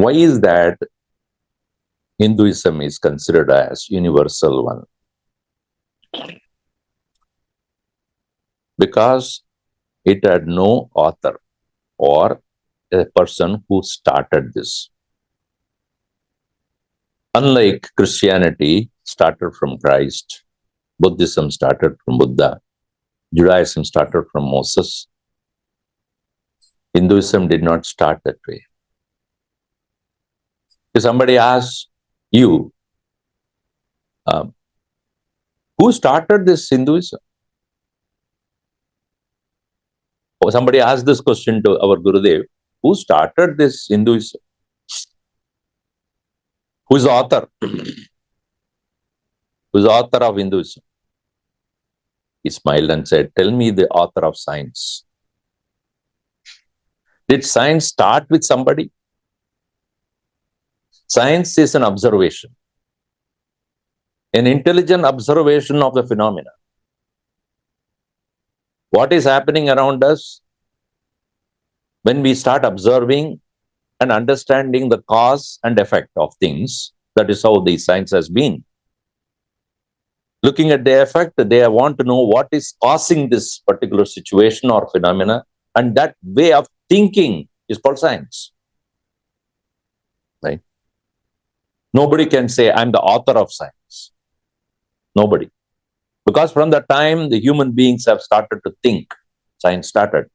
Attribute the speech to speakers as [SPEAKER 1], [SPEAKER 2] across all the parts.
[SPEAKER 1] Why is that Hinduism is considered as universal one? Because it had no author or a person who started this. Unlike Christianity started from Christ, Buddhism started from Buddha, Judaism started from Moses, Hinduism did not start that way. If somebody asks you, who started this Hinduism? Or somebody asked this question to our Gurudev, who started this Hinduism? Who is the author? Who is the author of Hinduism? He smiled and said, tell me the author of science. Did science start with somebody? Science is an observation, an intelligent observation of the phenomena. What is happening around us? When we start observing and understanding the cause and effect of things, that is how the science has been. Looking at the effect, they want to know what is causing this particular situation or phenomena, and that way of thinking is called science. Right? Nobody can say, I'm the author of science. Nobody. Because from the time the human beings have started to think, science started.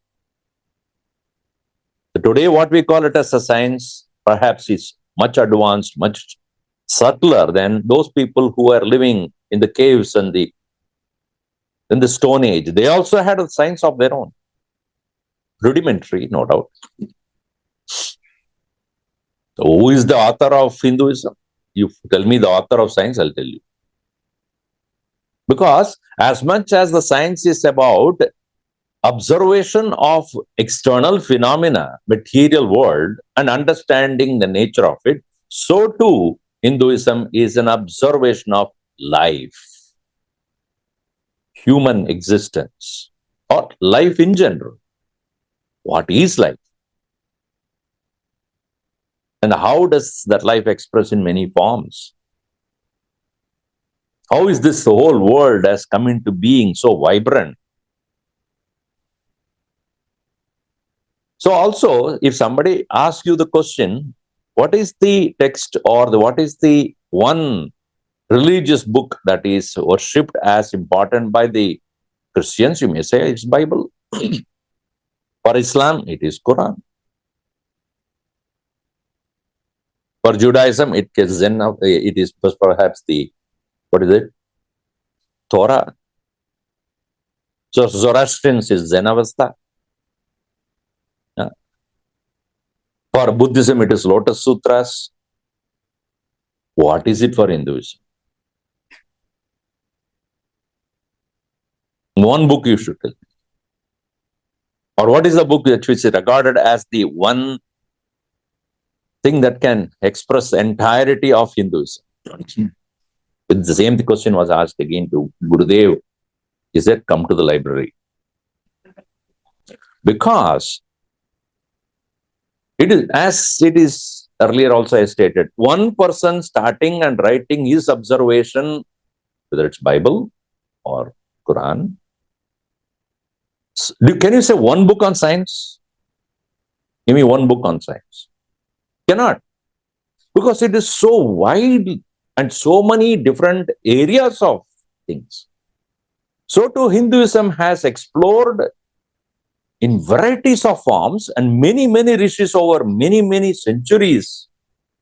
[SPEAKER 1] So today, what we call it as a science, perhaps is much advanced, much subtler than those people who are living in the caves and in the Stone Age. They also had a science of their own. Rudimentary, no doubt. So who is the author of Hinduism? You tell me the author of science, I'll tell you. Because as much as the science is about observation of external phenomena, material world, and understanding the nature of it, so too Hinduism is an observation of life, human existence, or life in general. What is life? And how does that life express in many forms? How is this whole world has come into being so vibrant? So also, if somebody asks you the question, what is the text or what is the one religious book that is worshipped as important by the Christians, you may say it's Bible. For Islam, it is Quran. For Judaism, it is perhaps the, what is it? Torah. So Zoroastrians is Zen Avastha. For Buddhism, it is Lotus Sutras. What is it for Hinduism? One book you should tell me. Or what is the book which is regarded as the one thing that can express the entirety of Hinduism? The same question was asked again to Gurudev. He said, come to the library. Because it is, as it is earlier also I stated, one person starting and writing his observation, whether it's Bible or Quran. Can you say one book on science? Give me one book on science. Cannot. Because it is so wide and so many different areas of things. So too Hinduism has explored in varieties of forms, and many rishis over many centuries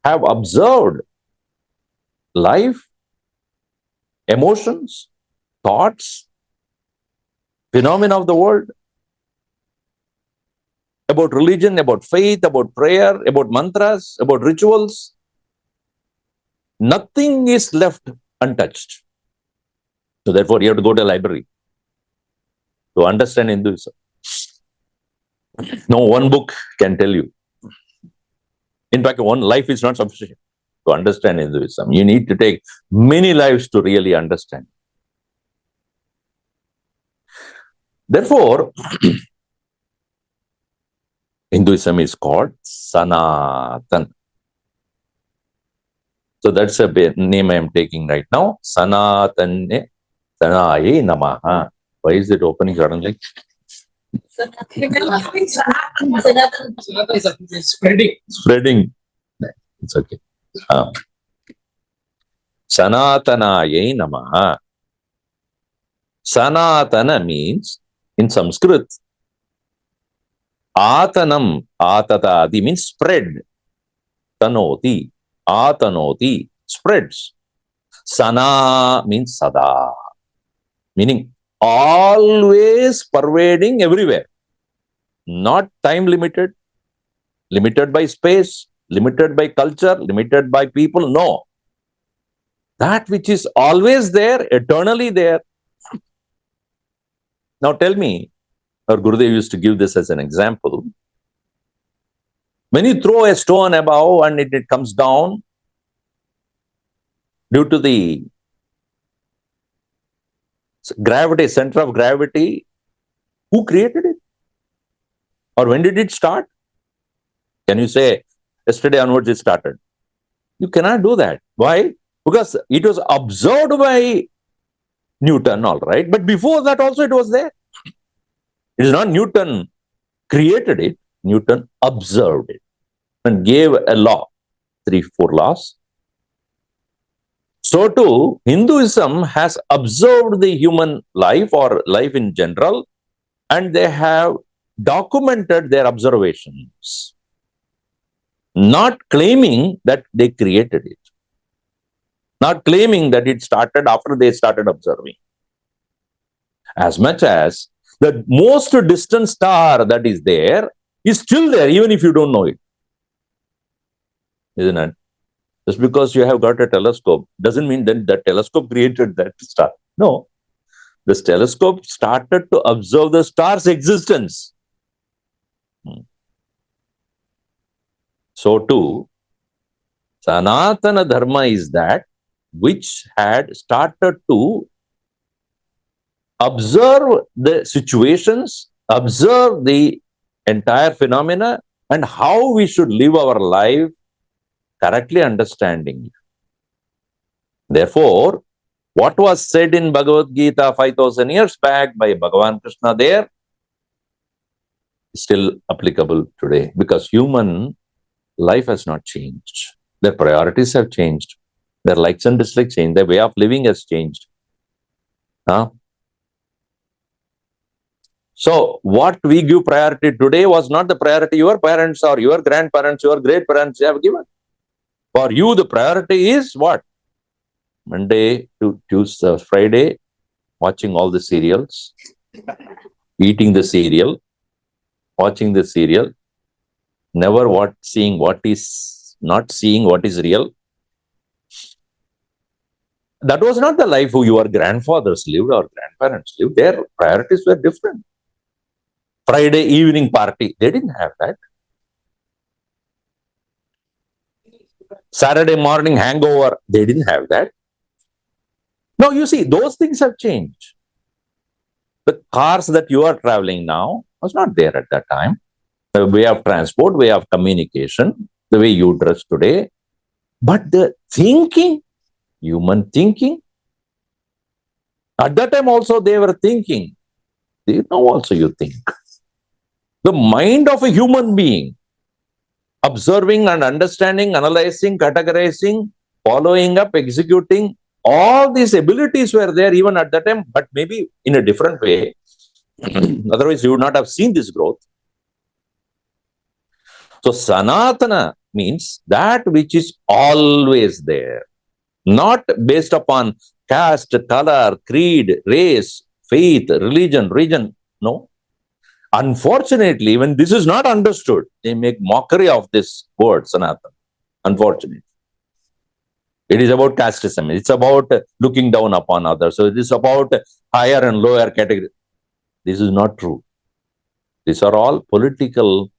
[SPEAKER 1] have observed life, emotions, thoughts, phenomena of the world, about religion, about faith, about prayer, about mantras, about rituals. Nothing is left untouched. So therefore, you have to go to a library to understand Hinduism. No one book can tell you. In fact, one life is not sufficient to understand Hinduism. You need to take many lives to really understand. Therefore, Hinduism is called Sanatan. So that's a name I am taking right now. Sanatanaayai Namah. Why is it opening suddenly? Spreading. It's okay. Sanatanaayai Namah. Sanatana means in Sanskrit, Atanam, Atatadi means spread. Tanoti, Atanoti, spreads. Sana means Sada, meaning always pervading everywhere. Not time limited, limited by space, limited by culture, limited by people. No. That which is always there, eternally there. Now tell me, our Gurudev used to give this as an example. When you throw a stone above and it comes down, due to the gravity, center of gravity, who created it? Or when did it start? Can you say, yesterday onwards it started? You cannot do that. Why? Because it was observed by Newton, all right. But before that also it was there. It is not Newton created it. Newton observed it and gave a law, 3-4 laws. So too, Hinduism has observed the human life or life in general, and they have documented their observations, not claiming that they created it, not claiming that it started after they started observing. As much as the most distant star that is there is still there, even if you don't know it. Isn't it? Just because you have got a telescope doesn't mean that the telescope created that star. No. This telescope started to observe the star's existence. So too, Sanatana Dharma is that which had started to observe the situations, observe the entire phenomena, and how we should live our life correctly understanding. Therefore, what was said in Bhagavad-Gita 5,000 years back by Bhagavan Krishna there is still applicable today, because human life has not changed. Their priorities have changed. Their likes and dislikes changed. Their way of living has changed. So, what we give priority today was not the priority your parents or your grandparents, your great-parents have given. For you, the priority is what? Monday to Tuesday, Friday, watching all the serials, eating the cereal, watching the serial, never seeing what is not seeing what is real. That was not the life who your grandfathers lived or grandparents lived. Their priorities were different. Friday evening party, they didn't have that. Saturday morning hangover, they didn't have that. Now you see, those things have changed. The cars that you are traveling now was not there at that time. The way of transport, way of communication, the way you dress today. But the thinking, human thinking, at that time also they were thinking. Now also you think. The mind of a human being, observing and understanding, analyzing, categorizing, following up, executing, all these abilities were there even at that time, but maybe in a different way. Otherwise, you would not have seen this growth. So, Sanatana means that which is always there, not based upon caste, color, creed, race, faith, religion, region. No. Unfortunately, when this is not understood, they make mockery of this word, Sanatana. Unfortunately. It is about casteism. It's about looking down upon others. So it is about higher and lower category. This is not true. These are all political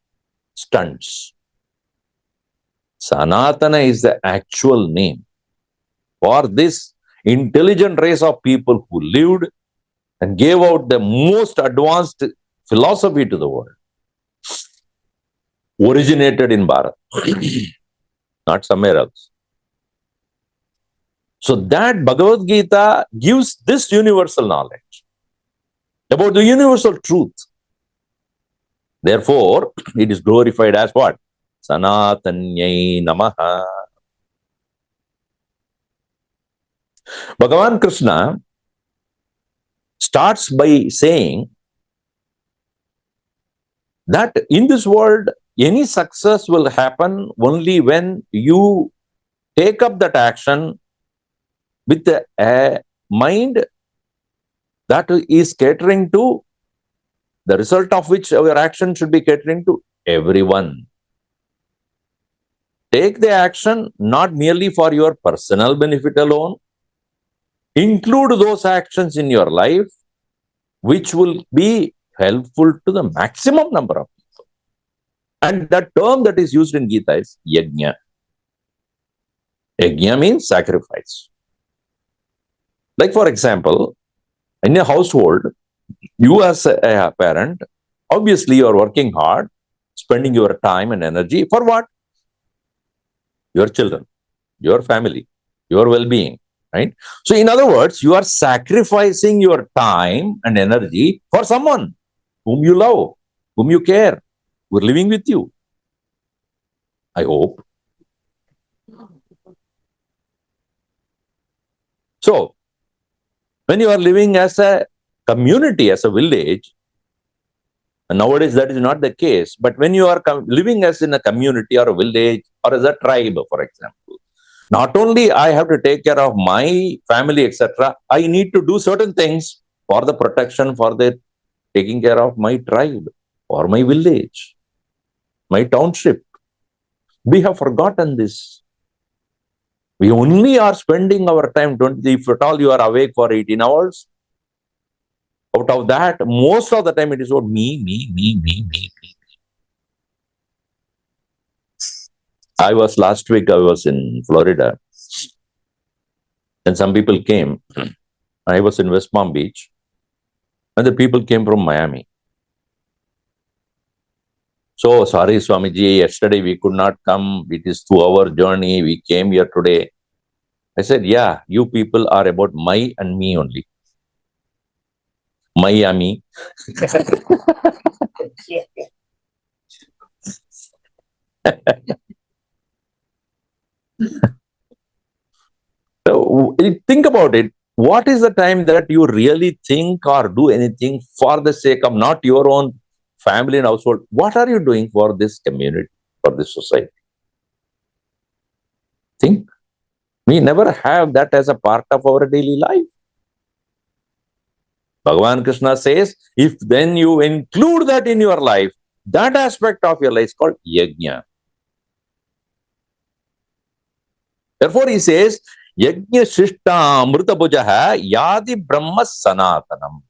[SPEAKER 1] stunts. Sanatana is the actual name for this intelligent race of people who lived and gave out the most advanced philosophy to the world. Originated in Bharat, not somewhere else. So that Bhagavad-Gita gives this universal knowledge about the universal truth. Therefore, it is glorified as what? Sanatanaayai Namah. Bhagavan Krishna starts by saying that in this world, any success will happen only when you take up that action with a mind that is catering to the result of which our action should be catering to everyone. Take the action not merely for your personal benefit alone. Include those actions in your life which will be helpful to the maximum number of people. And the term that is used in Gita is yajna. Yajna means sacrifice. Like for example, in a household, you as a parent, obviously you are working hard, spending your time and energy for what? Your children, your family, your well-being, right? So in other words, you are sacrificing your time and energy for someone whom you love, whom you care, who are living with you. I hope. So, when you are living as a community, as a village, and nowadays that is not the case, but when you are living as in a community or a village or as a tribe, for example, not only I have to take care of my family, etc., I need to do certain things for the protection, for the taking care of my tribe or my village, my township. We have forgotten this. We only are spending our time, if at all you are awake for 18 hours, out of that, most of the time it is about me. Last week I was in Florida, and some people came. I was in West Palm Beach, and the people came from Miami. So, sorry Swamiji, yesterday we could not come. It is 2-hour journey. We came here today. I said, yeah, you people are about my and me only. Miami. So, think about it. What is the time that you really think or do anything for the sake of not your own family and household? What are you doing for this community, for this society? Think. We never have that as a part of our daily life. Bhagavan Krishna says, if then you include that in your life, that aspect of your life is called yajna. Therefore, he says, yajna shishta amrita bhujaha yadi brahma sanatanam.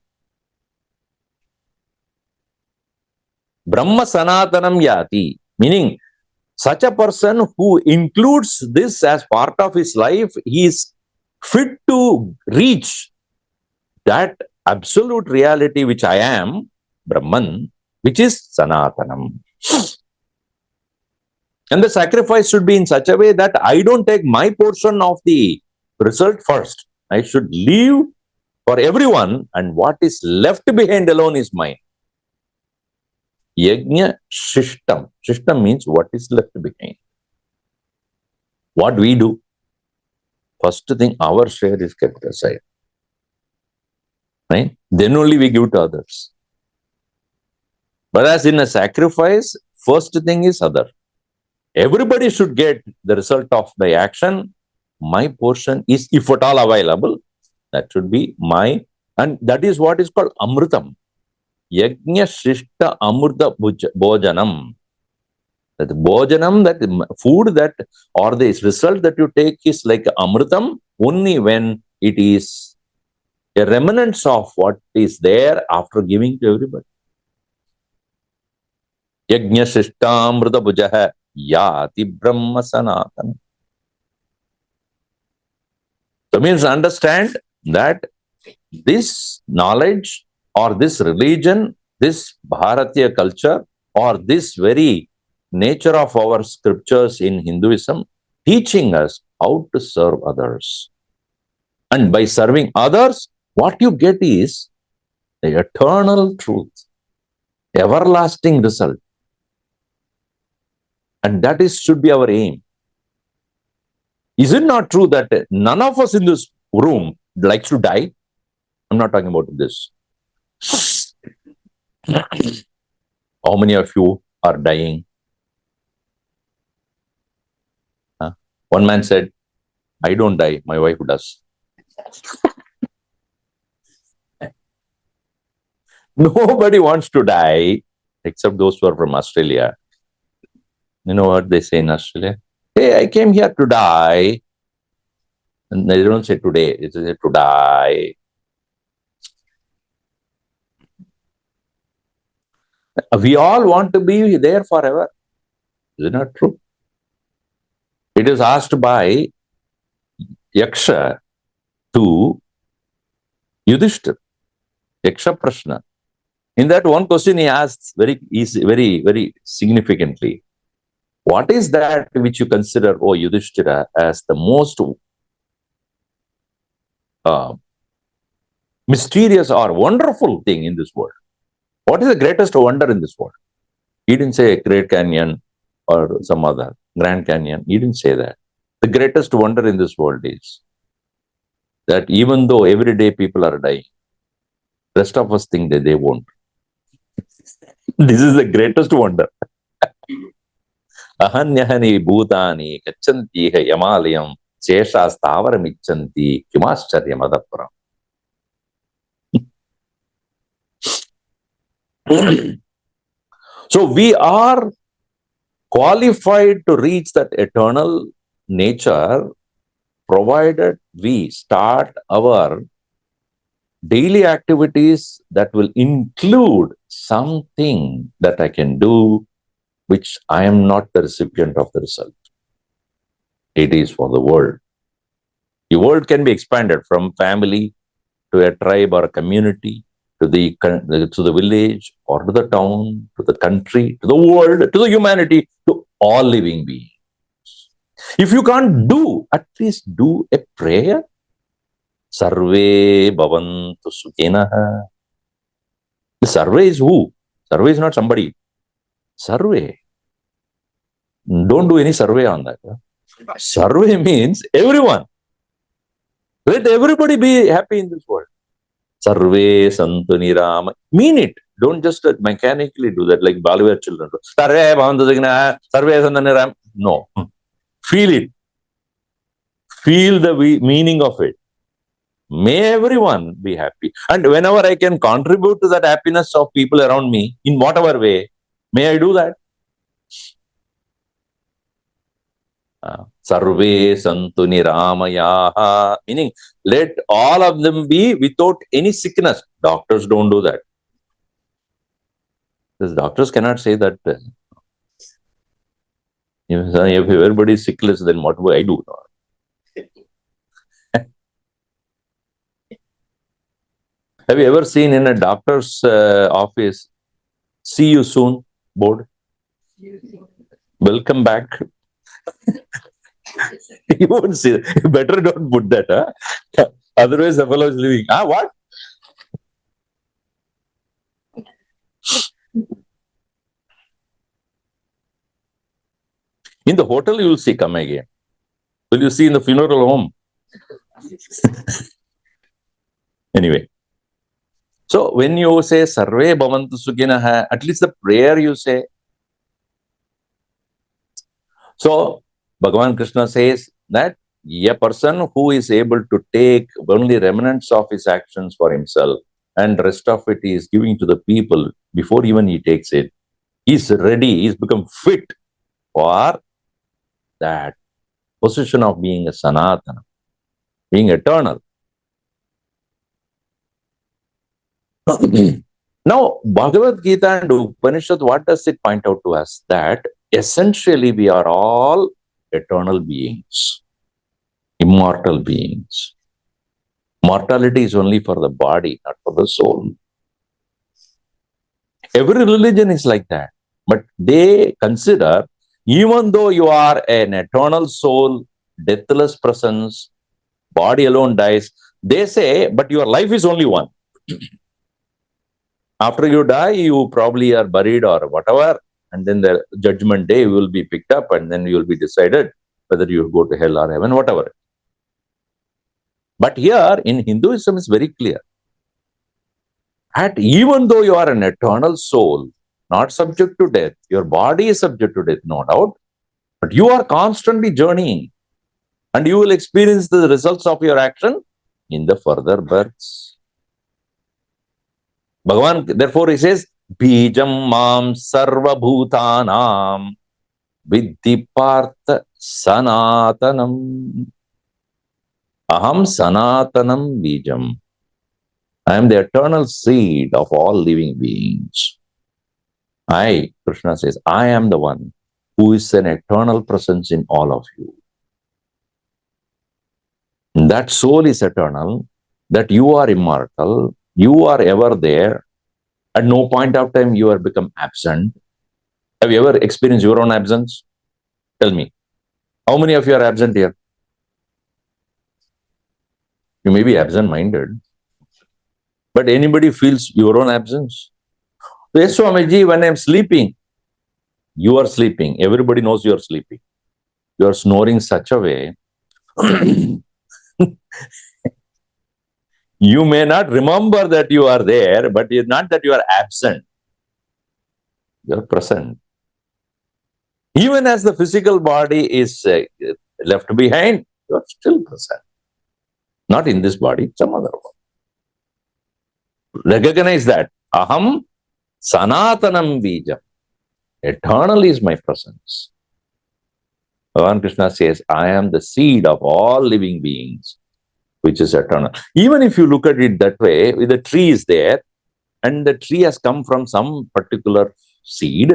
[SPEAKER 1] Brahma sanatanam yati, meaning such a person who includes this as part of his life, he is fit to reach that absolute reality which I am, Brahman, which is Sanatanam. And the sacrifice should be in such a way that I don't take my portion of the result first. I should leave for everyone, and what is left behind alone is mine. Yajna Shishtam. Shishtam means what is left behind. What we do, first thing, our share is kept aside. Right? Then only we give to others. Whereas in a sacrifice, first thing is other. Everybody should get the result of the action. My portion is, if at all available, that should be my, and that is what is called Amritam. Yajna Shishta Amrita Bhojanam. That Bhojanam, that food that, or the result that you take is like Amritam only when it is a remnants of what is there after giving to everybody. Yajna Shishta Amrita Bhujaha Yati Brahma Sanatana. So means understand that this knowledge or this religion, this Bharatiya culture, or this very nature of our scriptures in Hinduism, teaching us how to serve others. And by serving others, what you get is the eternal truth, everlasting result. And that should be our aim. Is it not true that none of us in this room likes to die? I'm not talking about this. How many of you are dying? One man said, I don't die, my wife does. Nobody wants to die except those who are from Australia. You know what they say in Australia? Hey, I came here to die. And they don't say today, they say to die. We all want to be there forever. Is it not true? It is asked by Yaksha to Yudhishthira. Yaksha Prashna. In that one question he asks very easy, very significantly. What is that which you consider, O Yudhishthira, as the most mysterious or wonderful thing in this world? What is the greatest wonder in this world? He didn't say a Great Canyon or some other Grand Canyon. He didn't say that. The greatest wonder in this world is that even though every day people are dying, rest of us think that they won't. This is the greatest wonder. Ahanyahani bhutani kachanti yamalayam shesha stavaram ichanti kimascharya madaparam. So we are qualified to reach that eternal nature provided we start our daily activities that will include something that I can do which I am not the recipient of the result. It is for the world. The world can be expanded from family to a tribe or a community, to the village or to the town, to the country, to the world, to the humanity, to all living beings. If you can't do, at least do a prayer. Sarve bhavantu sukhinaha. The Sarve is who? Sarve is not somebody. Sarve. Don't do any survey on that. Survey means everyone. Let everybody be happy in this world. Sarve santu nirama. Mean it. Don't just mechanically do that like Baliware children. Sarve bhavantu sukhinaha. Sarve santu nirama. No. Feel it. Feel the meaning of it. May everyone be happy. And whenever I can contribute to that happiness of people around me, in whatever way, may I do that? Sarve santu niramayaha. Meaning, let all of them be without any sickness. Doctors don't do that. Because doctors cannot say that. If everybody is sickless, then what will I do? Have you ever seen in a doctor's office, see you soon board? Welcome back. You won't see it. You better don't put that. Huh? Otherwise, the fellow is leaving. What? In the hotel, you will see come again. Will you see in the funeral home? Anyway. So, when you say, Sarve bhavantu sukhinaha, at least the prayer you say. So, Bhagavan Krishna says that a person who is able to take only remnants of his actions for himself and rest of it he is giving to the people before even he takes it, is ready, he's become fit for that position of being a Sanatana, being eternal. Now, Bhagavad-Gita and Upanishad, what does it point out to us? That essentially we are all eternal beings, immortal beings. Mortality is only for the body, not for the soul. Every religion is like that. But they consider, even though you are an eternal soul, deathless presence, Body alone dies. They say, but your life is only one. After you die, you probably are buried or whatever, and then the judgment day will be picked up, and then you will be decided whether you go to hell or heaven, whatever. But here in Hinduism, it's very clear. Even though you are an eternal soul, not subject to death, your body is subject to death, no doubt, but you are constantly journeying, and you will experience the results of your action in the further births. Bhagavan, therefore, he says, Bijam mam sarva-bhutanam viddhi partha sanatanam. Aham sanatanam bijam. I am the eternal seed of all living beings. Krishna says, I am the one who is an eternal presence in all of you. That soul is eternal, that you are immortal, you are ever there. At no point of time you have become absent. Have you ever experienced your own absence? Tell me. How many of you are absent here? You may be absent-minded, but anybody feels your own absence? Yes, Swamiji, when I am sleeping, you are sleeping. Everybody knows you are sleeping. You are snoring such a way. You may not remember that you are there, but it's not that you are absent. You are present. Even as the physical body is left behind, you are still present. Not in this body, some other one. Recognize that. Aham sanatanam bijam. Eternal is my presence. Bhagavan Krishna says, I am the seed of all living beings, which is eternal. Even if you look at it that way, the tree is there, and the tree has come from some particular seed,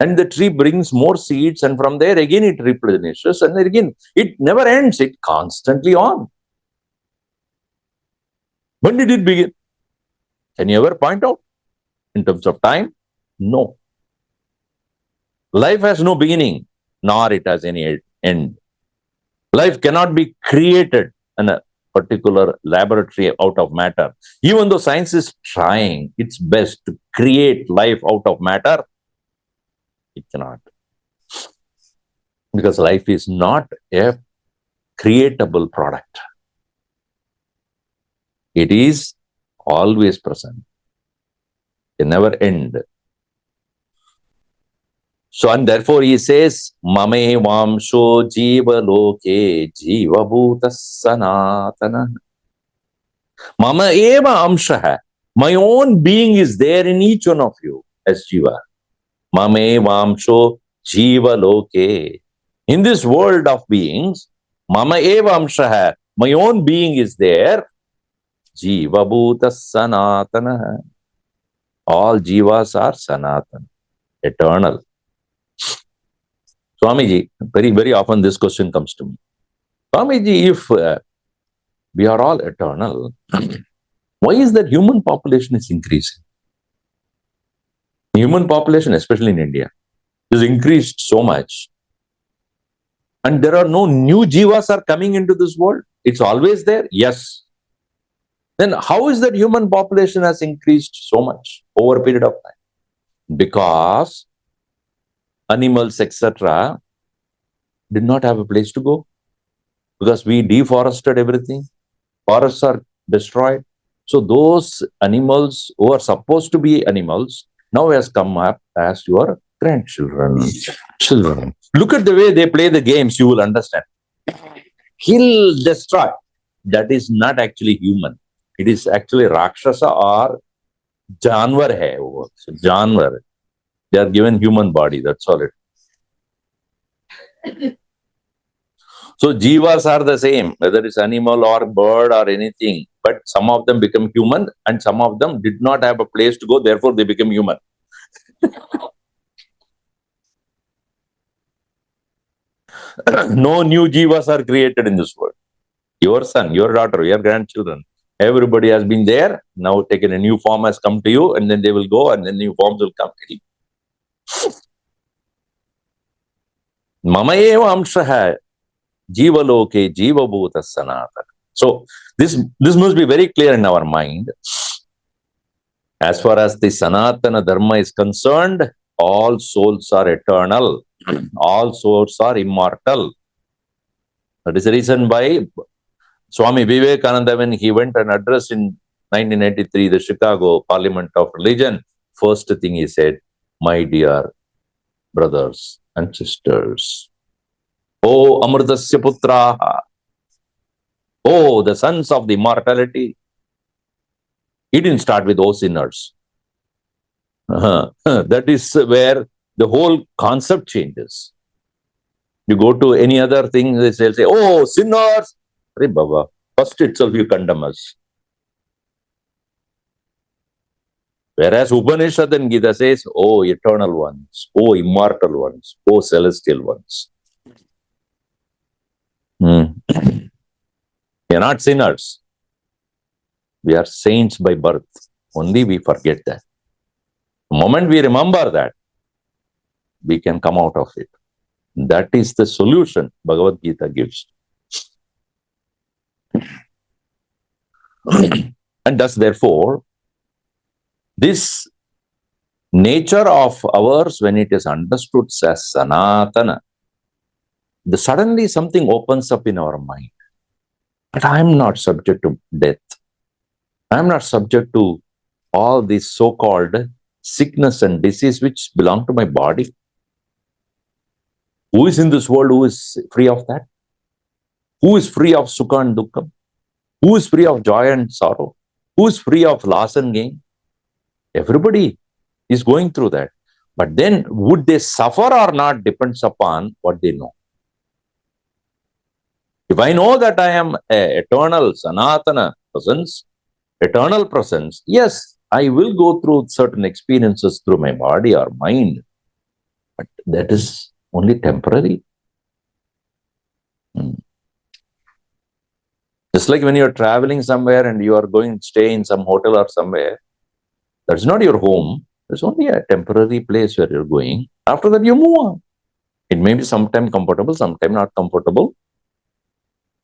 [SPEAKER 1] and the tree brings more seeds, and from there again it replenishes, and then again it never ends, it constantly on. When did it begin? Can you ever point out in terms of time? No. Life has no beginning, nor it has any end. Life cannot be created in a particular laboratory out of matter. Even though science is trying its best to create life out of matter, it cannot. Because life is not a creatable product. It is always present. It never ends. So, and therefore he says, Mame vamsho jiva loke jiva bhuta sanatana. Mama eva amshaha. My own being is there in each one of you as jiva. Mame vamsho jiva loke. In this world of beings, Mama eva amshaha. My own being is there. Jiva bhuta sanatana. All jivas are sanatana, eternal. Swamiji, very, very often this question comes to me. Swamiji, if we are all eternal, why is that human population is increasing? Human population, especially in India, is increased so much. And there are no new jivas are coming into this world. It's always there. Yes. Then how is that human population has increased so much over a period of time? Because animals, etc., did not have a place to go. Because we deforested everything. Forests are destroyed. So those animals who are supposed to be animals now has come up as your grandchildren. Children. Look at the way they play the games, you will understand. Kill, destroy. That is not actually human. It is actually Rakshasa or Janwar hai. So Janwar. They are given human body, that's all it. So jivas are the same, whether it's animal or bird or anything, but some of them become human and some of them did not have a place to go, therefore they become human. No new jivas are created in this world. Your son, your daughter, your grandchildren, everybody has been there, now taken a new form has come to you, and then they will go and then new forms will come. Mama eva amshaha jiva loke jiva bhuta sanatana. So this must be very clear in our mind. As far as the Sanatana Dharma is concerned, all souls are eternal. All souls are immortal. That is the reason why Swami Vivekananda, when he went and addressed in 1983 the Chicago Parliament of Religion, first thing he said, my dear brothers and sisters, O Amritasya Putraha, O the sons of the immortality. He didn't start with O sinners. That is where the whole concept changes. You go to any other thing, they'll say, oh, sinners. Hey, Baba, first itself you condemn us. Whereas Upanishad and Gita says, oh, eternal ones, oh, immortal ones, oh, celestial ones. We are not sinners. We are saints by birth. Only we forget that. The moment we remember that, we can come out of it. That is the solution Bhagavad-Gita gives. And thus, therefore, this nature of ours, when it is understood as Sanatana, suddenly something opens up in our mind. But I am not subject to death. I am not subject to all this so-called sickness and disease which belong to my body. Who is in this world who is free of that? Who is free of sukha and dukkha? Who is free of joy and sorrow? Who is free of loss and gain? Everybody is going through that. But then, would they suffer or not depends upon what they know. If I know that I am an eternal Sanatana presence, eternal presence, yes, I will go through certain experiences through my body or mind. But that is only temporary. Just like when you are traveling somewhere and you are going to stay in some hotel or somewhere, that's not your home. It's only a temporary place where you're going. After that, you move on. It may be sometime comfortable, sometime not comfortable.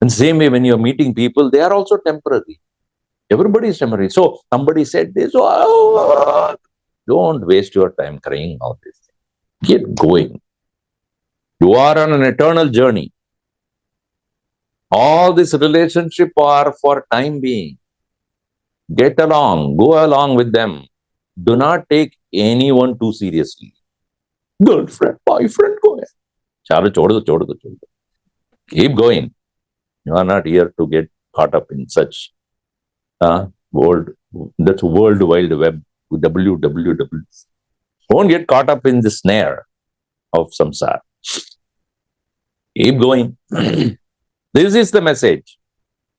[SPEAKER 1] And same way, when you're meeting people, they are also temporary. Everybody is temporary. So somebody said this, oh, don't waste your time crying all this. Get going. You are on an eternal journey. All this relationship are for time being. Get along, go along with them. Do not take anyone too seriously. Girlfriend, boyfriend, go ahead. Keep going. You are not here to get caught up in such world. That's World Wide Web, www. Don't get caught up in the snare of samsara. Keep going. This is the message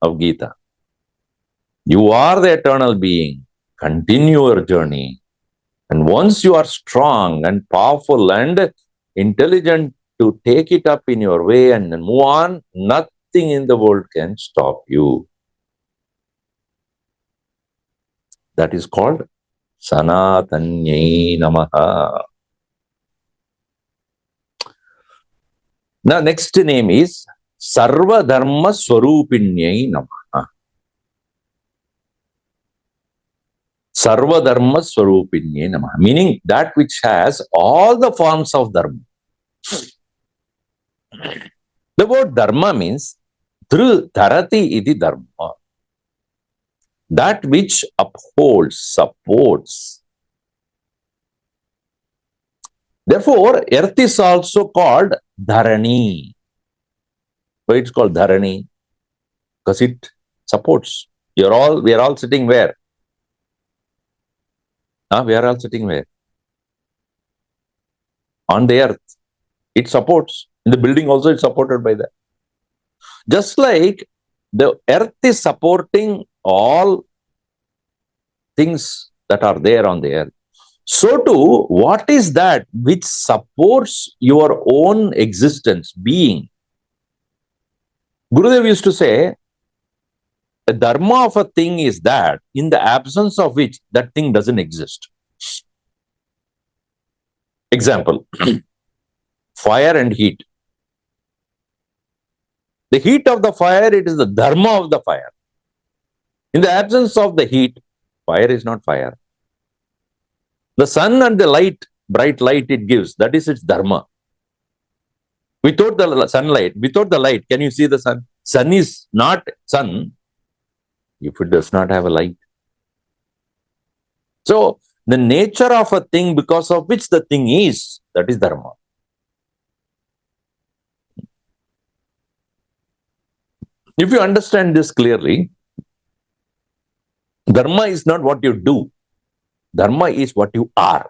[SPEAKER 1] of Gita. You are the eternal being. Continue your journey. And once you are strong and powerful and intelligent to take it up in your way and move on, nothing in the world can stop you. That is called Sanatanaayai Namah. Now, next name is Sarva-dharma-svaroopinyai Namah. Sarva-dharma-svaroopinyai Namah, meaning that which has all the forms of dharma. The word dharma means dharati iti dharma. That which upholds, supports. Therefore, earth is also called dharani. Why it's called dharani? Because it supports. We are all sitting where? We are all sitting where? On the earth. It supports. In the building also it's supported by that. Just like the earth is supporting all things that are there on the earth, so too, what is that which supports your own existence, being? Gurudev used to say, the dharma of a thing is that in the absence of which that thing doesn't exist. Example, fire and heat. The heat of the fire, it is the dharma of the fire. In the absence of the heat, fire is not fire. The sun and the light, bright light it gives, that is its dharma. Without the sunlight, without the light, can you see the sun? Sun is not sun if it does not have a light. So, the nature of a thing because of which the thing is, that is dharma. If you understand this clearly, dharma is not what you do. Dharma is what you are.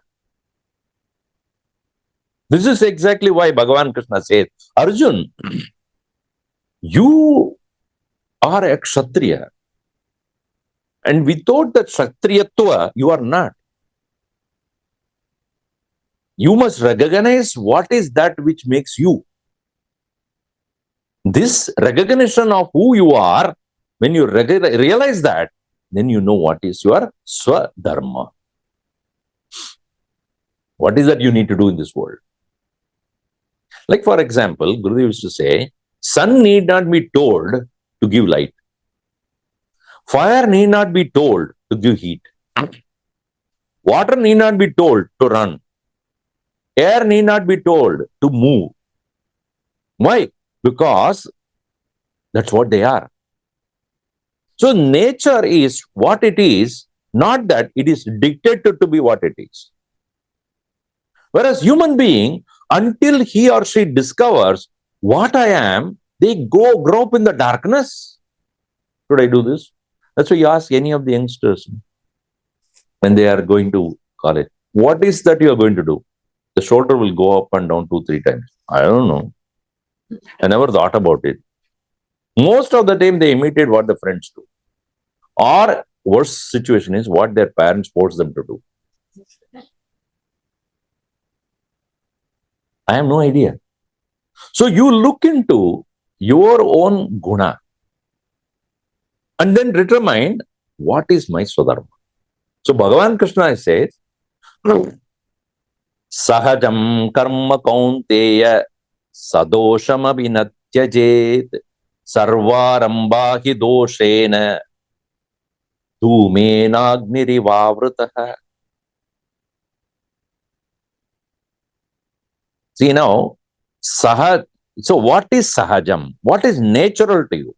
[SPEAKER 1] This is exactly why Bhagavan Krishna says, Arjun, you are a Kshatriya. And without that Kshatriyatva, you are not. You must recognize what is that which makes you. This recognition of who you are, when you realize that, then you know what is your Swadharma. What is that you need to do in this world? Like for example, Gurudev used to say, sun need not be told to give light. Fire need not be told to give heat. Water need not be told to run. Air need not be told to move. Why? Because that's what they are. So nature is what it is, not that it is dictated to be what it is. Whereas human being, until he or she discovers what I am, they grow up in the darkness. Should I do this? That's why you ask any of the youngsters when they are going to college, what is that you are going to do? The shoulder will go up and down 2-3 times. I don't know. I never thought about it. Most of the time they imitate what the friends do. Or worst situation is what their parents force them to do. I have no idea. So you look into your own guna and then determine what is my Swadharma. So Bhagavan Krishna says, Sahajam karma kaunteya sadosham abhinatyajet sarvarambahi doshena dhumenagnirivavrataha. See now, so what is sahajam? What is natural to you?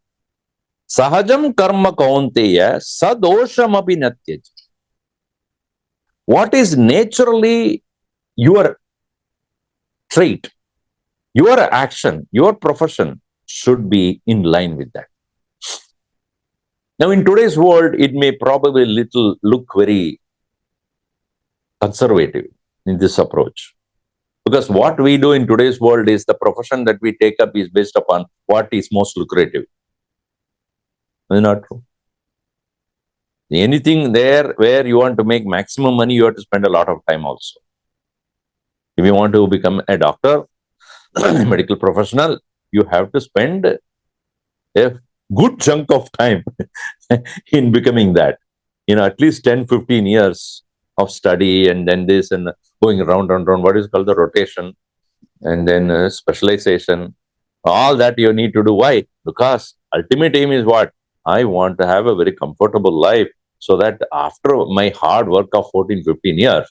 [SPEAKER 1] Sahajam karma kaunteya sadosham abhinatyajet. What is naturally your trait, your action, your profession should be in line with that. Now in today's world, it may probably look very conservative in this approach. Because what we do in today's world is the profession that we take up is based upon what is most lucrative. Is it not true? Anything there where you want to make maximum money, you have to spend a lot of time also. If you want to become a doctor, a medical professional, you have to spend a good chunk of time in becoming that. At least 10-15 years of study and then this and going round and round, what is called the rotation and then specialization. All that you need to do. Why? Because ultimate aim is what? I want to have a very comfortable life so that after my hard work of 14-15 years,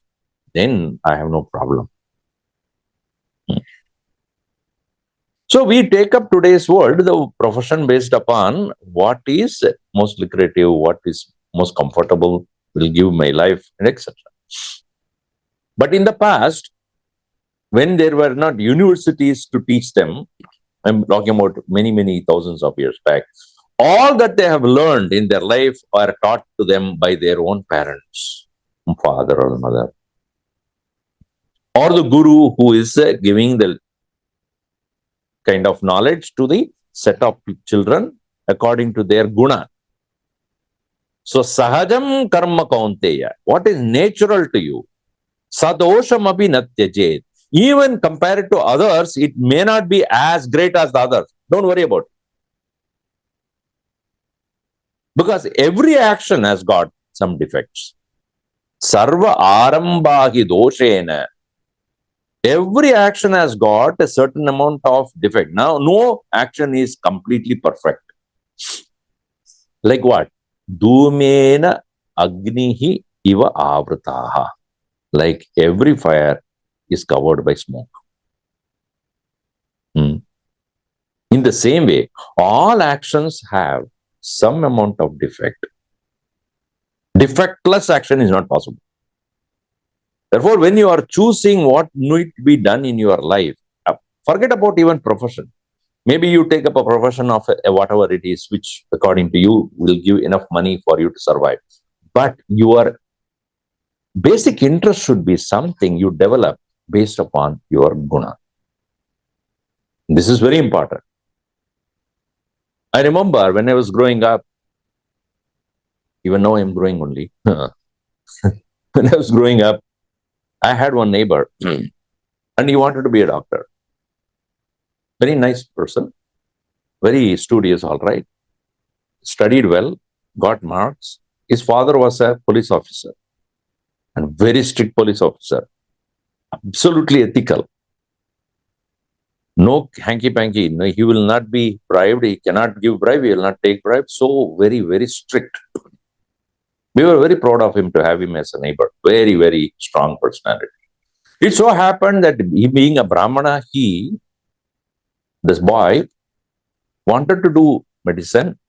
[SPEAKER 1] then I have no problem. So we take up today's world, the profession based upon what is most lucrative, what is most comfortable, will give my life, and etc. But in the past, when there were not universities to teach them, I'm talking about many thousands of years back, all that they have learned in their life are taught to them by their own parents, father or mother, or the guru who is giving the kind of knowledge to the set of children according to their guna. So sahajam karma kaunteya, what is natural to you? Sadosham abhinatyajet. Even compared to others, it may not be as great as the others. Don't worry about it. Because every action has got some defects. Sarva-dharma-svaroopinyai. Every action has got a certain amount of defect. Now, no action is completely perfect. Like what? Dhumena agnihi iva avrataha. Like every fire is covered by smoke. In the same way, all actions have some amount of defect. Defectless action is not possible. Therefore, when you are choosing what need to be done in your life, forget about even profession. Maybe you take up a profession of whatever it is, which according to you will give enough money for you to survive. But your basic interest should be something you develop based upon your guna. This is very important. I remember when I was growing up, even now I'm growing only. When I was growing up, I had one neighbor and he wanted to be a doctor. Very nice person, very studious, all right. Studied well, got marks. His father was a police officer and very strict police officer. Absolutely ethical. No hanky-panky. No, he will not be bribed. He cannot give bribe. He will not take bribe. So very, very strict. We were very proud of him to have him as a neighbor. Very, very strong personality. It so happened that he being a Brahmana, this boy, wanted to do medicine.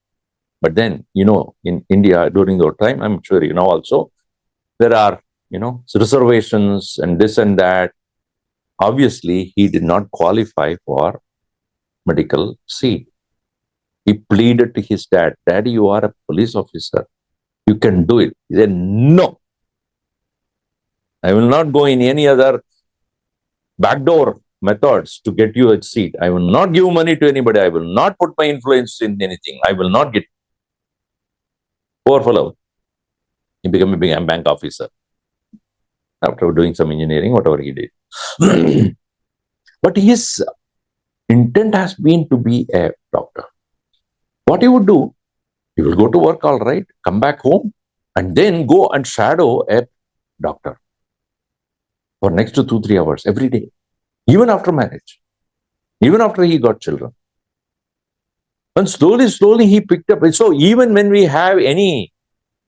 [SPEAKER 1] But then, in India during that time, I'm sure also, there are, reservations and this and that. Obviously, he did not qualify for medical seat. He pleaded to his dad, "Daddy, you are a police officer. You can do it." He said, "No. I will not go in any other backdoor methods to get you a seat. I will not give money to anybody. I will not put my influence in anything. I will not get." Poor fellow. He became a big bank officer after doing some engineering, whatever he did. But his intent has been to be a doctor. What he would do, he will go to work, all right, come back home, and then go and shadow a doctor for next to 2-3 hours every day, even after marriage, even after he got children. And slowly he picked up. So even when we have any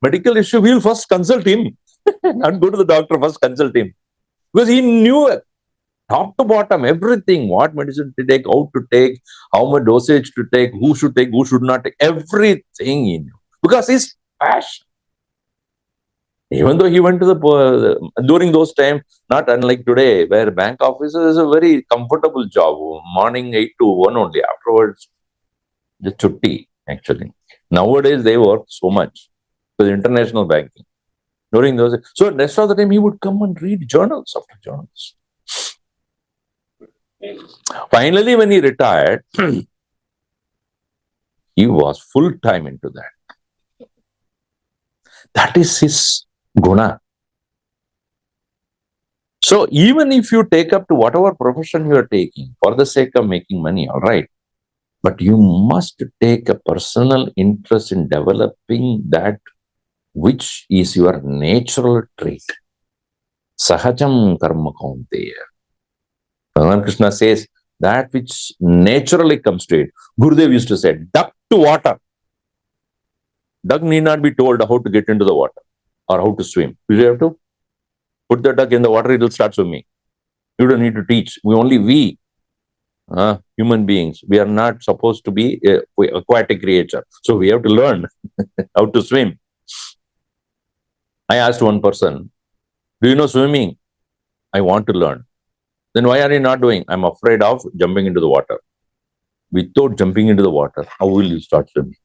[SPEAKER 1] medical issue, we will first consult him. Not go to the doctor, first consult him. Because he knew top to bottom everything, what medicine to take, how to take, how much dosage to take, who should take, who should not take, everything he knew. Because his passion. Even though he went to during those times, not unlike today, where bank officer is a very comfortable job. Morning 8 to 1 only. Afterwards, the chutti, actually. Nowadays, they work so much. So the international banking. During those, so rest of the time, he would come and read journals after journals. Finally, when he retired, he was full time into that. That is his guna. So even if you take up to whatever profession you are taking for the sake of making money, all right, but you must take a personal interest in developing that which is your natural trait. Sahajam karma kaunteya. Bhagavan Krishna says that which naturally comes to it. Gurudev used to say, duck to water. Duck need not be told how to get into the water or how to swim. You have to put the duck in the water, it will start swimming. You don't need to teach. We human beings, we are not supposed to be aquatic creature. So we have to learn how to swim. I asked one person, "Do you know swimming?" "I want to learn." "Then why are you not doing?" "I'm afraid of jumping into the water." Without jumping into the water, how will you start swimming?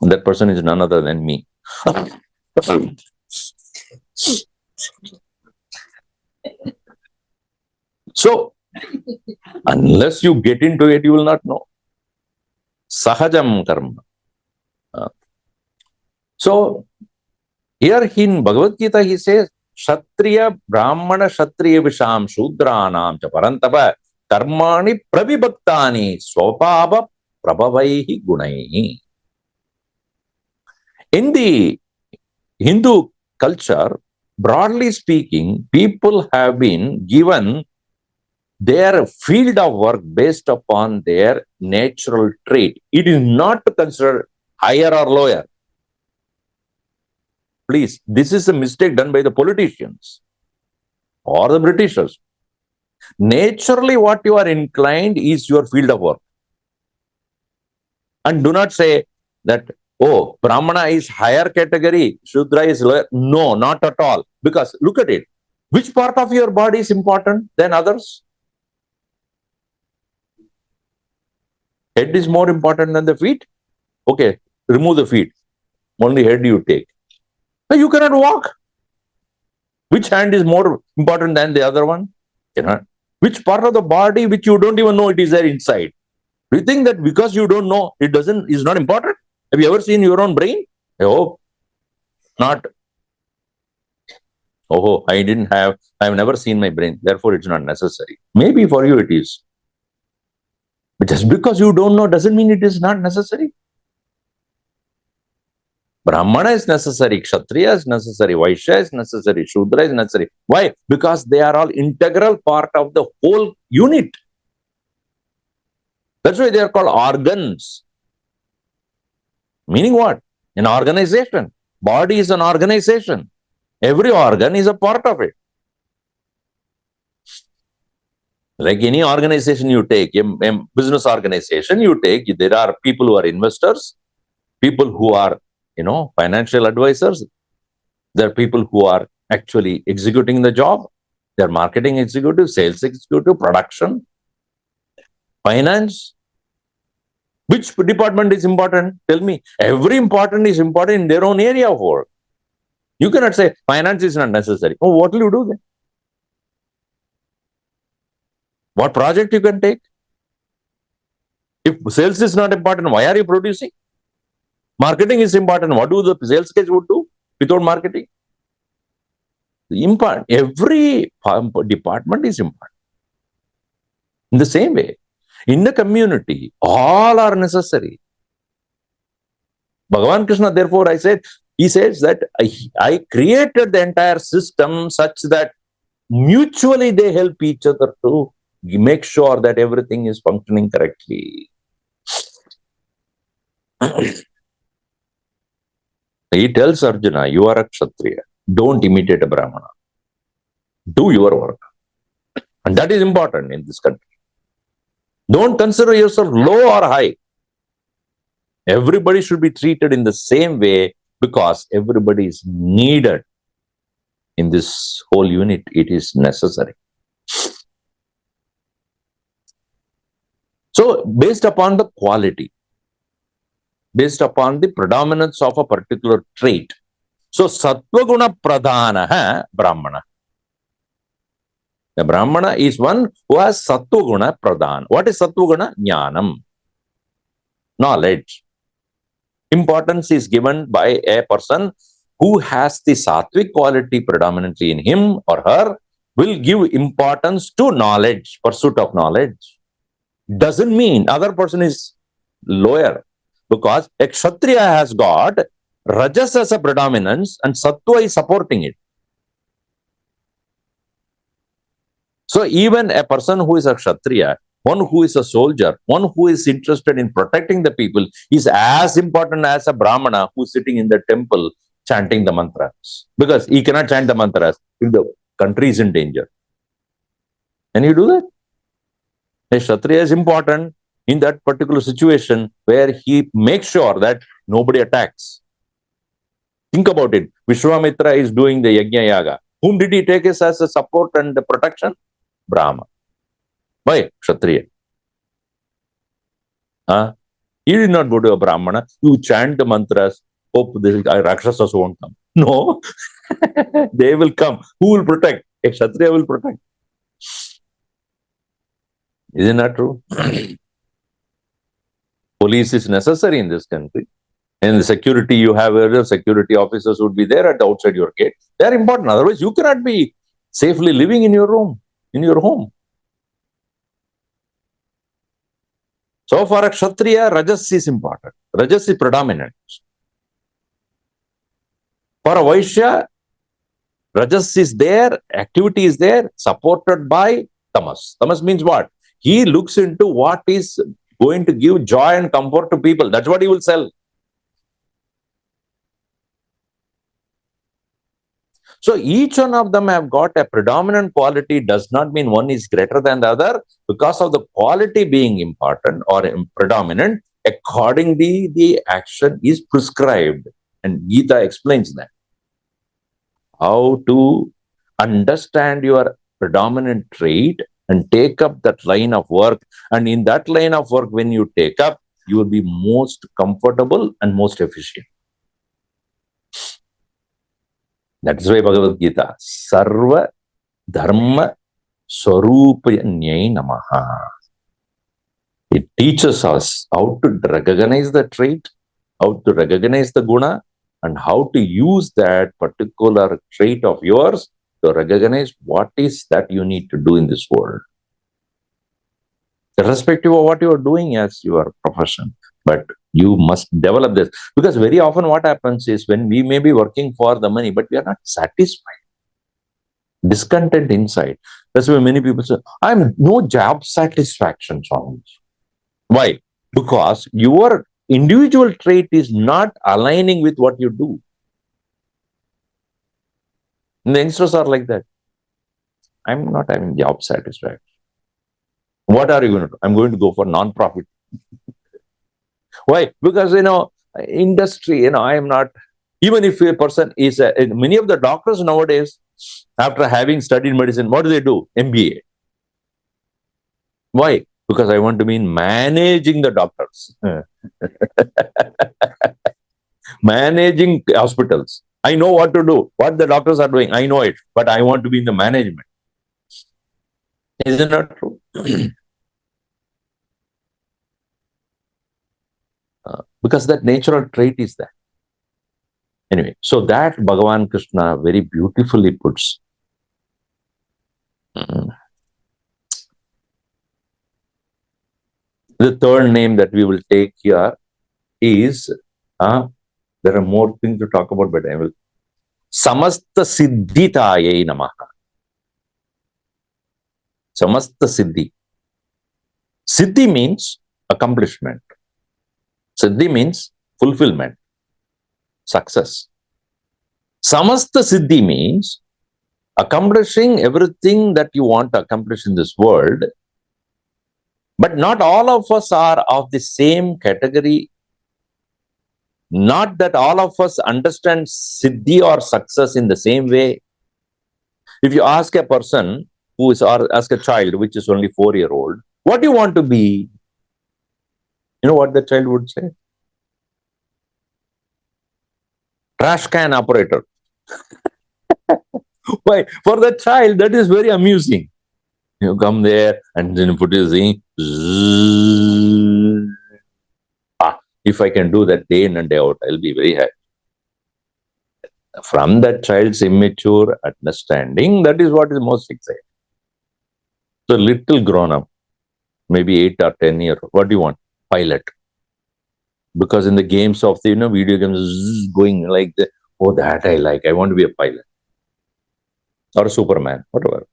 [SPEAKER 1] And that person is none other than me. So, unless you get into it, you will not know. Sahajam karma. So, here in Bhagavad-Gita, he says, Kshatriya, Brahmana, Kshatriya, Visham, Shudranam, cha Parantapa, Karmani, Prabhibhaktani, Swapaba, Prabhavaihi, Gunaihi. In the Hindu culture, broadly speaking, people have been given their field of work based upon their natural trait. It is not considered higher or lower. Please, this is a mistake done by the politicians or the Britishers. Naturally, what you are inclined is your field of work. And do not say that, oh, Brahmana is higher category, Shudra is lower. No, not at all. Because look at it. Which part of your body is important than others? Head is more important than the feet? Okay, remove the feet. Only head you take. But you cannot walk. Which hand is more important than the other one? Cannot. Which part of the body which you don't even know it is there inside? Do you think that because you don't know, it is not important? Have you ever seen your own brain? I hope not. Oh, I have never seen my brain. Therefore, it's not necessary. Maybe for you it is. But just because you don't know doesn't mean it is not necessary. Brahmana is necessary, Kshatriya is necessary, Vaishya is necessary, Shudra is necessary. Why? Because they are all integral part of the whole unit. That's why they are called organs. Meaning what? An organization. Body is an organization. Every organ is a part of it. Like any organization you take, a business organization you take, there are people who are investors, people who are, financial advisors. There are people who are actually executing the job. They are marketing executive, sales executive, production, finance. Which department is important? Tell me. Every important is important in their own area of work. You cannot say finance is not necessary. Oh, what will you do then? What project you can take? If sales is not important, why are you producing? Marketing is important. What do the sales guys would do without marketing? Every department is important. In the same way, in the community, all are necessary. Bhagavan Krishna, therefore, he says that I created the entire system such that mutually they help each other to make sure that everything is functioning correctly. He tells Arjuna, you are a Kshatriya. Don't imitate a Brahmana. Do your work. And that is important in this country. Don't consider yourself low or high. Everybody should be treated in the same way because everybody is needed in this whole unit. It is necessary. So, based upon the quality, based upon the predominance of a particular trait. So, Sattva Guna Pradhana Brahmana. The Brahmana is one who has Sattva Guna Pradhan. What is Sattva Guna? Jnanam. Knowledge. Importance is given by a person who has the sattvic quality predominantly in him or her, will give importance to knowledge, pursuit of knowledge. Doesn't mean other person is lower, because a Kshatriya has got Rajas as a predominance and Sattva is supporting it. So even a person who is a Kshatriya, one who is a soldier, one who is interested in protecting the people is as important as a Brahmana who is sitting in the temple chanting the mantras. Because he cannot chant the mantras if the country is in danger. Can you do that? A Kshatriya is important in that particular situation where he makes sure that nobody attacks. Think about it. Vishwamitra is doing the Yajna Yaga. Whom did he take as a support and protection? Brahma. Why? Kshatriya. He did not go to a Brahmana. You chant the mantras. Hope the Rakshasas won't come. No. They will come. Who will protect? A Kshatriya will protect. Isn't that true? Police is necessary in this country. And the security you have, security officers would be there at the outside your gate. They are important. Otherwise, you cannot be safely living in your room, in your home. So for a Kshatriya, Rajas is important. Rajas is predominant. For a Vaishya, Rajas is there, activity is there, supported by tamas. Tamas means what? He looks into what is going to give joy and comfort to people. That's what he will sell. So each one of them have got a predominant quality. Does not mean one is greater than the other. Because of the quality being important or predominant, accordingly the action is prescribed. And Gita explains that. How to understand your predominant trait and take up that line of work. And in that line of work, when you take up, you will be most comfortable and most efficient. That's why Bhagavad-Gita, Sarva-dharma-svaroopinyai Namah. It teaches us how to recognize the trait, how to recognize the guna, and how to use that particular trait of yours to recognize what is that you need to do in this world. Irrespective of what you are doing as your profession, but you must develop this. Because very often what happens is when we may be working for the money, but we are not satisfied, discontent inside. That's why many people say, I'm no job satisfaction, Swami. Why? Because your individual trait is not aligning with what you do. And the youngsters are like that. I'm not having job satisfaction. What are you going to do? I'm going to go for non-profit. Why? Because, industry, I am not, even if a person is, many of the doctors nowadays, after having studied medicine, what do? MBA. Why? Because I want to be in managing the doctors. Managing hospitals. I know what to do. What the doctors are doing, I know it. But I want to be in the management. Isn't that true? Because that natural trait is there. Anyway, so that Bhagavan Krishna very beautifully puts. The third name that we will take here is, there are more things to talk about, but I will. Samasta-siddhidaayai Namah. Samasta-siddhi. Siddhi means accomplishment. Siddhi means fulfillment, success. Samasta-siddhi means accomplishing everything that you want to accomplish in this world. But not all of us are of the same category. Not that all of us understand siddhi or success in the same way. If you ask a person who is, or ask a child which is only 4-year-old, what do you want to be? You know what the child would say? Trash can operator. Why? For the child, that is very amusing. You come there and then put your thing. If I can do that day in and day out, I'll be very happy. From that child's immature understanding, that is what is most exciting. So little grown up, maybe 8 or 10 years, what do you want? Pilot. Because in the games of the video games, going like that, oh, that I like. I want to be a pilot. Or a Superman, whatever.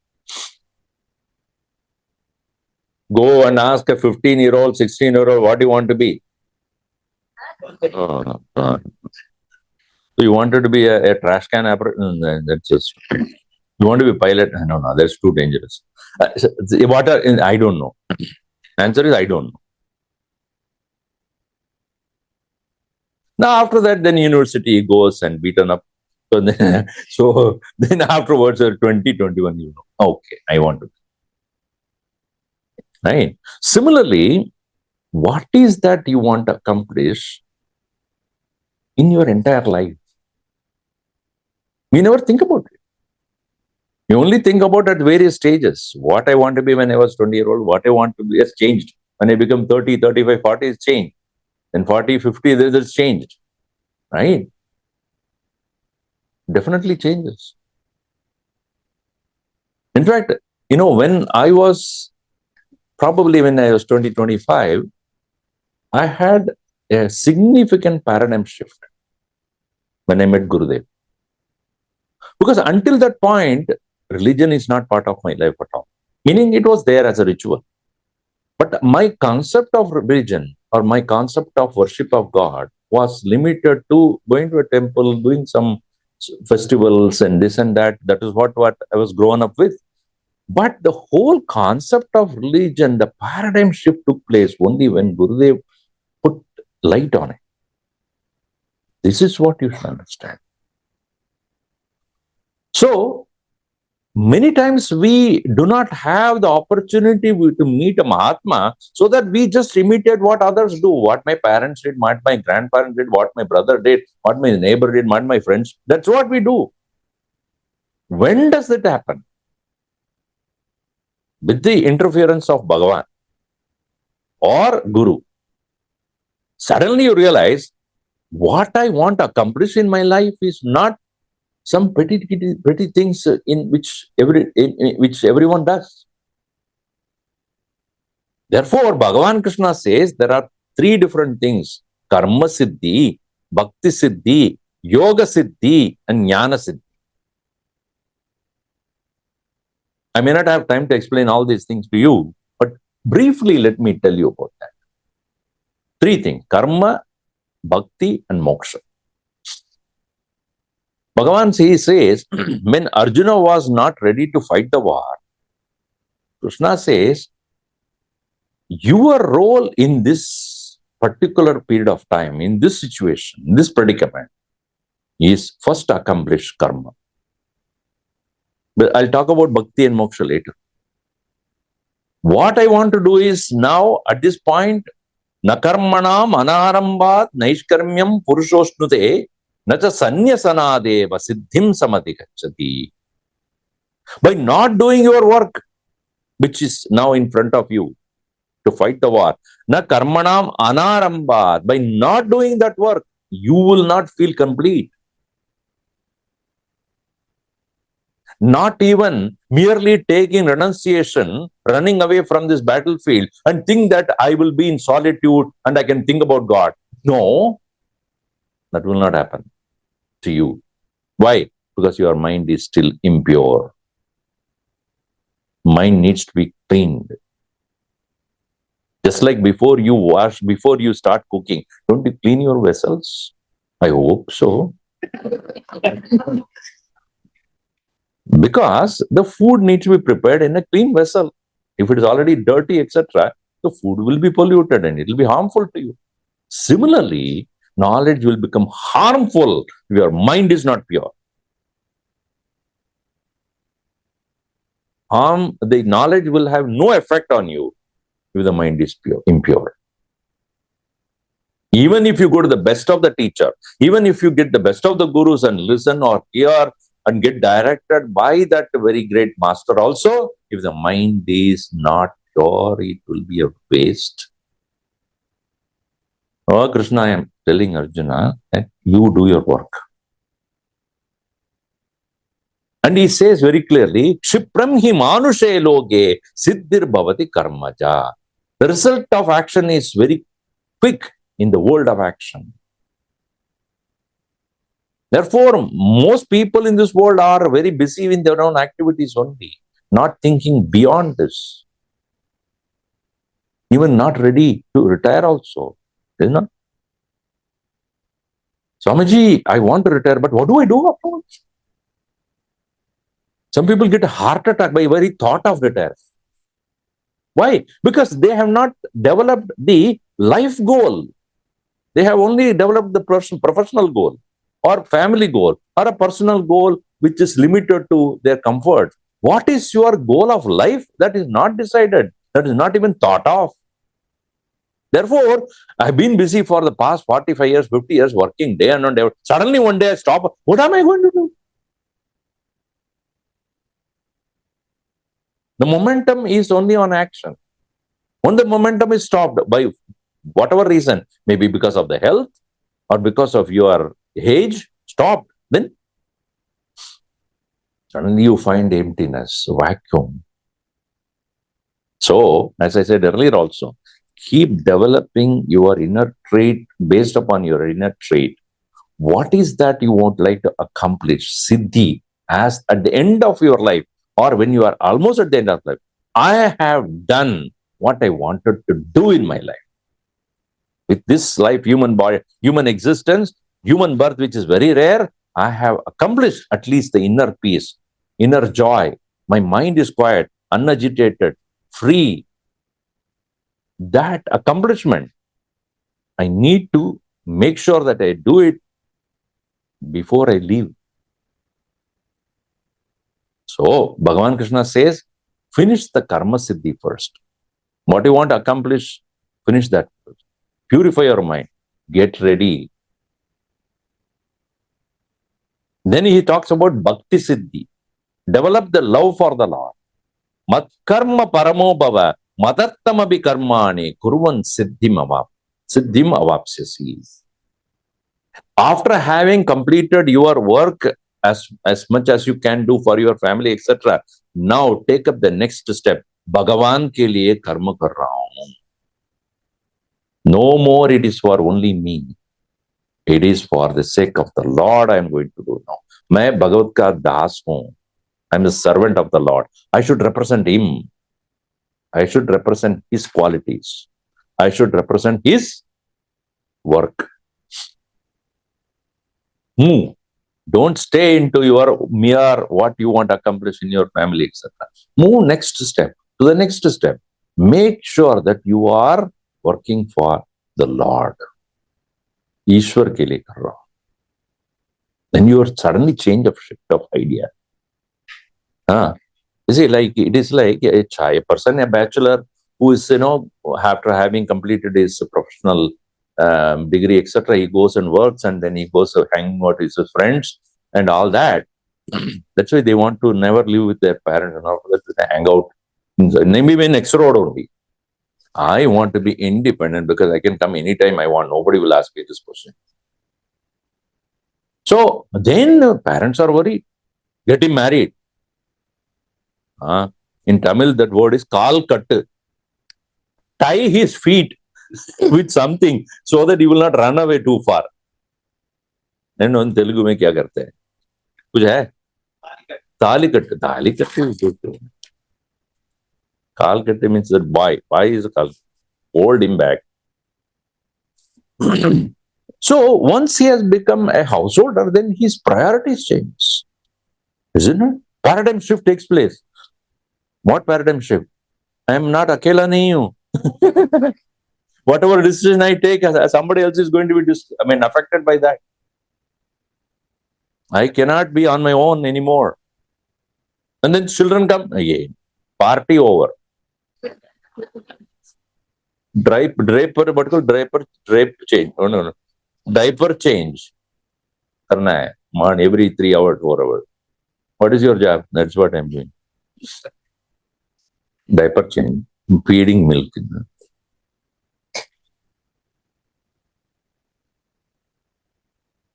[SPEAKER 1] Go and ask a 15-year-old, 16-year-old, what do you want to be? So you wanted to be a trash can operator? That's just. You want to be a pilot? No, that's too dangerous. What are, I don't know. Answer is I don't know. Now after that, then university goes and beaten up. So then afterwards, 20, 21, okay, I want to. Right. Similarly, what is that you want to accomplish in your entire life? We never think about it. You only think about at various stages. What I want to be when I was 20-year-old, what I want to be has changed. When I become 30, 35, 40, it's changed. Then 40, 50, there's changed. Right? Definitely changes. In fact, when I was, probably when I was 20, 25, I had a significant paradigm shift when I met Gurudev. Because until that point, religion is not part of my life at all. Meaning it was there as a ritual. But my concept of religion or my concept of worship of God was limited to going to a temple, doing some festivals and this and that. That is what I was grown up with. But the whole concept of religion, the paradigm shift took place only when Gurudev put light on it. This is what you should understand. So, many times we do not have the opportunity to meet a Mahatma, so that we just imitate what others do, what my parents did, what my grandparents did, what my brother did, what my neighbor did, what my friends. That's what we do. When does that happen? With the interference of Bhagavan or Guru. Suddenly you realize what I want to accomplish in my life is not some pretty things in which everyone does. Therefore, Bhagavan Krishna says there are three different things: Karma Siddhi, Bhakti Siddhi, Yoga Siddhi, and Jnana Siddhi. I may not have time to explain all these things to you, but briefly let me tell you about that. Three things: Karma, Bhakti, and Moksha. Bhagavan says, when Arjuna was not ready to fight the war, Krishna says, your role in this particular period of time, in this situation, in this predicament, is first accomplish karma. But I'll talk about Bhakti and Moksha later. What I want to do is now, at this point, na karmanam anarambat naishkarmyam purushoshnute nacha sanyasanadeva siddhim samadhigacchati. By not doing your work, which is now in front of you, to fight the war, na karmanam anarambat, by not doing that work, you will not feel complete. Not even merely taking renunciation, running away from this battlefield and think that I will be in solitude and I can think about God. No, that will not happen to you. Why? Because your mind is still impure. Mind needs to be cleaned. Just like before you wash, before you start cooking, don't you clean your vessels? I hope so. Because the food needs to be prepared in a clean vessel. If it is already dirty, etc., the food will be polluted and it will be harmful to you. Similarly, knowledge will become harmful if your mind is not pure. The knowledge will have no effect on you if the mind is impure. Even if you go to the best of the teacher, even if you get the best of the gurus and listen or hear and get directed by that very great master also, if the mind is not pure, it will be a waste. Oh, Krishna, I am telling Arjuna that you do your work. And he says very clearly, Kshipram hi manushe loge siddhir bhavati karmaja. The result of action is very quick in the world of action. Therefore, most people in this world are very busy in their own activities only, not thinking beyond this. Even not ready to retire also. Isn't it? Swamiji, I want to retire, but what do I do afterwards? Some people get a heart attack by very thought of retire. Why? Because they have not developed the life goal. They have only developed the professional goal or family goal or a personal goal which is limited to their comfort. What is your goal of life? That is not decided. That is not even thought of. Therefore, I've been busy for the past 45 years, 50 years, working day and day. Suddenly one day I stop. What am I going to do? The momentum is only on action. When the momentum is stopped by whatever reason, maybe because of the health or because of your age, stopped, then suddenly you find emptiness, vacuum. So, as I said earlier also, keep developing your inner trait based upon your inner trait. What is that you would like to accomplish? Siddhi, as at the end of your life, or when you are almost at the end of life, I have done what I wanted to do in my life. With this life, human body, human existence, human birth, which is very rare, I have accomplished at least the inner peace, inner joy. My mind is quiet, unagitated, free. That accomplishment, I need to make sure that I do it before I leave. So, Bhagavan Krishna says, finish the karma siddhi first. What you want to accomplish, finish that first. Purify your mind. Get ready. Then he talks about bhakti siddhi. Develop the love for the Lord. Mat karma paramo bhava, madartamabi karmani, kurvan siddhim avapsyasi. After having completed your work as much as you can do for your family, etc., now take up the next step. Bhagavan ke liye karma kar raha hoon. No more it is for only me. It is for the sake of the Lord I am going to do now. मैं भगवत का दास हूं. I am the servant of the Lord. I should represent Him. I should represent His qualities. I should represent His work. Move. Don't stay into your mere what you want to accomplish in your family, etc. Move next step to the next step. Make sure that you are working for the Lord. Ishwar ke liye kar raha hu. Then you are suddenly change of shift of idea. You see, like it is like a person, a bachelor who is, after having completed his professional degree, etc., he goes and works, and then he goes hanging out with his friends and all that. That's why they want to never live with their parents and all that. They hang out. Maybe next road only. I want to be independent because I can come anytime I want. Nobody will ask me this question. So then parents are worried. Get him married. In Tamil, that word is kal kattu. Tie his feet with something so that he will not run away too far. And on Telugu mein kya karte hain? Kuch hai? Tali kattu. Tali kattu is good. Kal kattu means that boy. Boy is a kal. Hold him back. So once he has become a householder, then his priorities change. Isn't it? Paradigm shift takes place. What paradigm shift? I am not akela nahi hu. Whatever decision I take, somebody else is going to be affected by that. I cannot be on my own anymore. And then children come again. Party over. Drape change. No. Diaper change. Karna hai. Man, every 3 hours, 4 hours. What is your job? That's what I'm doing. Diaper change. Feeding milk.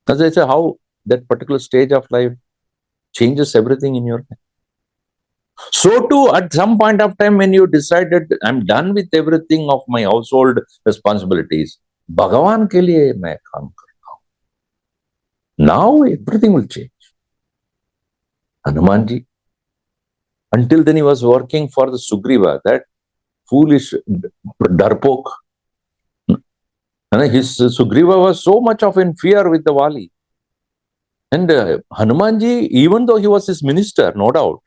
[SPEAKER 1] Because I say how that particular stage of life changes everything in your life. So too, at some point of time when you decided, I'm done with everything of my household responsibilities, Bhagavan ke liye main kaam kar raha hu. Now everything will change. Hanumanji, until then he was working for the Sugriva, that foolish darpok. And his Sugriva was so much of in fear with the Vali. And Hanumanji, even though he was his minister, no doubt,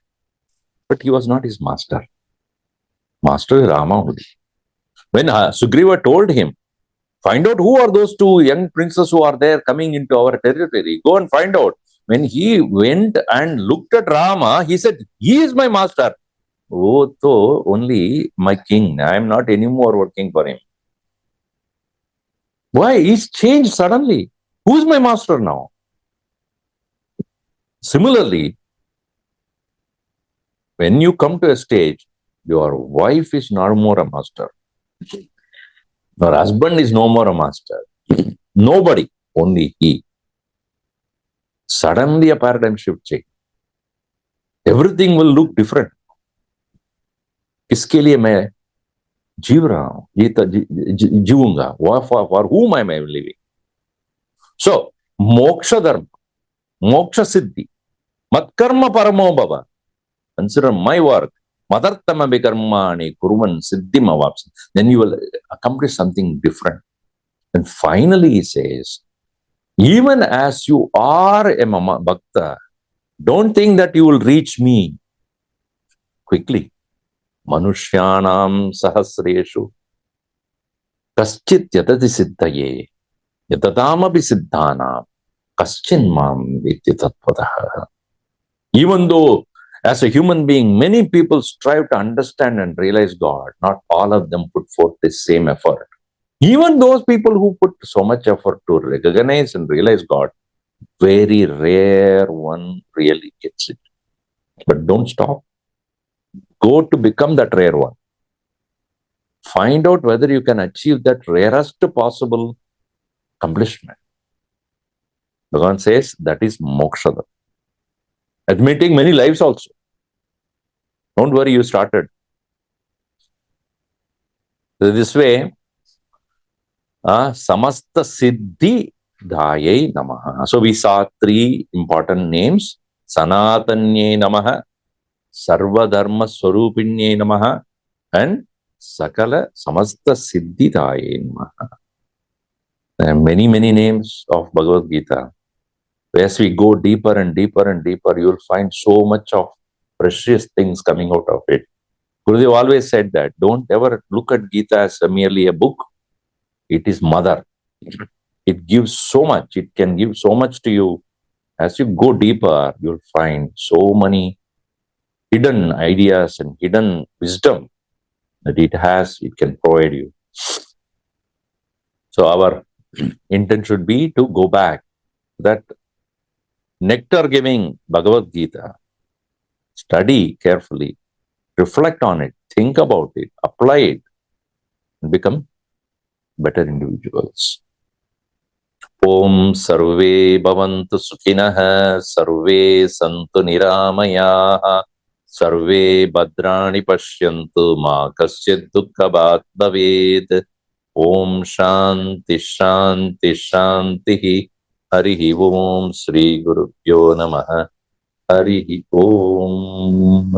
[SPEAKER 1] but he was not his master. Master is Rama only. When Sugriva told him, find out who are those 2 young princes who are there coming into our territory. Go and find out. When he went and looked at Rama, he said, he is my master. Oh, so only my king. I am not anymore working for him. Why? He's changed suddenly. Who is my master now? Similarly, when you come to a stage, your wife is no more a master. Your husband is no more a master. Nobody, only he. Suddenly a paradigm shift change. Everything will look different. इसके लिए मैं जीव रहा हूं, जीवूंगा. For whom am I living? So, moksha dharma, moksha siddhi. Matkarma paramo bhava. Consider my work. Madartama bikarmani kuruvan siddhim avapsi. Then you will accomplish something different. And finally he says, even as you are a bhakta, don't think that you will reach me quickly. Manushyanam sahasreshu kaschit yatati siddhaye yatadamapi siddhanam kaschin mam vidya tattvataha. Even though as a human being, many people strive to understand and realize God, not all of them put forth the same effort. Even those people who put so much effort to recognize and realize God, very rare one really gets it. But don't stop. Go to become that rare one. Find out whether you can achieve that rarest possible accomplishment. Bhagavan says that is moksha. Admitting many lives also. Don't worry, you started. So this way, Samasta-siddhidaayai Namah. So we saw three important names: Sanatanaayai Namah, Sarva-dharma-svaroopinyai Namah, and Samasta-siddhidaayai Namah. There are many, many names of Bhagavad-Gita. As we go deeper and deeper and deeper, you will find so much of precious things coming out of it. Gurudev always said that, don't ever look at Gita as merely a book. It is mother. It gives so much. It can give so much to you. As you go deeper, you'll find so many hidden ideas and hidden wisdom that it has, it can provide you. So our intent should be to go back to that nectar-giving Bhagavad-Gita, study carefully, reflect on it, think about it, apply it, and become better individuals. Om sarve bhavantu sukhinah, sarve santu niramayaha, sarve bhadrani pashyantu ma kasyat dukkha bhat bhaved. Om shanti shanti shanti. Harihi Om Sri Gurubhyo Namaha. Harihi Om.